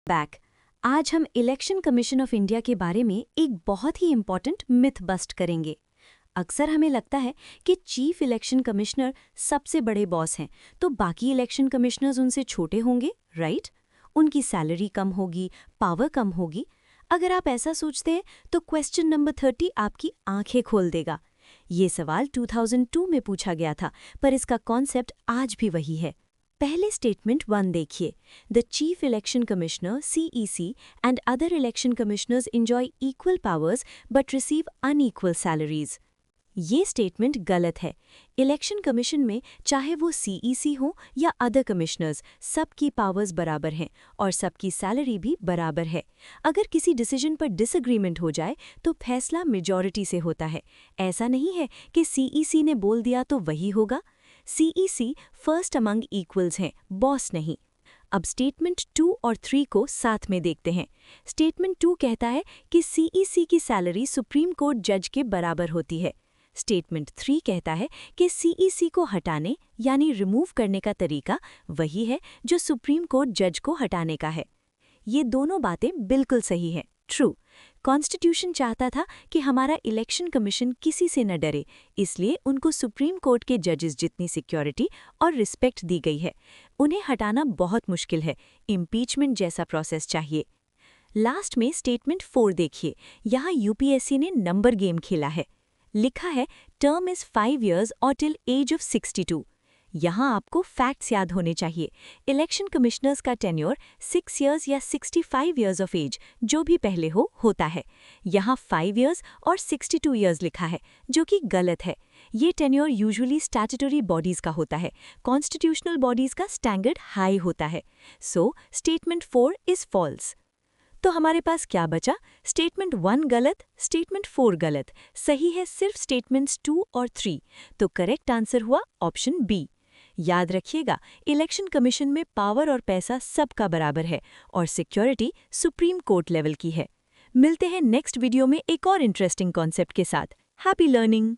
Back. आज हम election commission of India के बारे में एक बहुत ही इम्पॉर्टेंट मिथ बस्ट करेंगे। अक्सर हमें लगता है कि चीफ इलेक्शन कमिश्नर सबसे बड़े बॉस हैं, तो बाकी इलेक्शन कमिश्नर्स उनसे छोटे होंगे, राइट? उनकी सैलरी कम होगी, पावर कम होगी। अगर आप ऐसा सोचते हैं तो क्वेश्चन नंबर 30 आपकी आंखें खोल देगा। ये सवाल 2002 में पूछा गया था, पर इसका कॉन्सेप्ट आज भी वही है। पहले स्टेटमेंट 1 देखिए। The chief election commissioner CEC and other election commissioners enjoy equal powers but receive unequal salaries. ये स्टेटमेंट गलत है। इलेक्शन कमीशन में चाहे वो CEC हो या अदर कमिश्नर्स, सबकी पावर्स बराबर हैं और सबकी सैलरी भी बराबर है। अगर किसी डिसीजन पर डिसएग्रीमेंट हो जाए तो फैसला मेजॉरिटी से होता है। ऐसा नहीं है कि CEC ने बोल दिया तो वही होगा। CEC फर्स्ट अमंग इक्वल्स हैं, बॉस नहीं। अब स्टेटमेंट 2 और 3 को साथ में देखते हैं। स्टेटमेंट 2 कहता है कि CEC की सैलरी सुप्रीम कोर्ट जज के बराबर होती है। स्टेटमेंट 3 कहता है कि CEC को हटाने यानी रिमूव करने का तरीका वही है जो सुप्रीम कोर्ट जज को हटाने का है। ये दोनों बातें बिल्कुल सही हैं, ट्रू। कॉन्स्टिट्यूशन चाहता था कि हमारा इलेक्शन कमीशन किसी से न डरे, इसलिए उनको सुप्रीम कोर्ट के जजेस जितनी सिक्योरिटी और रिस्पेक्ट दी गई है। उन्हें हटाना बहुत मुश्किल है, इम्पीचमेंट जैसा प्रोसेस चाहिए। लास्ट में स्टेटमेंट 4 देखिए। यहाँ UPSC ने नंबर गेम खेला है। लिखा है टर्म इज 5 years और टिल एज ऑफ 62। यहाँ आपको फैक्ट्स याद होने चाहिए। इलेक्शन कमिश्नर्स का टेन्योर 6 years या 65 years ऑफ एज, जो भी पहले होता है। यहाँ 5 years और 62 years लिखा है, जो कि गलत है। ये टेन्योर यूजुअली स्टैट्यूटरी बॉडीज का होता है, कॉन्स्टिट्यूशनल बॉडीज का स्टैंडर्ड हाई होता है। So statement 4 is false. तो हमारे पास क्या बचा? स्टेटमेंट 1 गलत, स्टेटमेंट 4 गलत, सही है सिर्फ स्टेटमेंट्स 2 और 3। तो करेक्ट आंसर हुआ ऑप्शन बी। याद रखिएगा, इलेक्शन कमीशन में पावर और पैसा सबका बराबर है और सिक्योरिटी सुप्रीम कोर्ट लेवल की है। मिलते हैं नेक्स्ट वीडियो में एक और इंटरेस्टिंग कॉन्सेप्ट के साथ। Happy learning.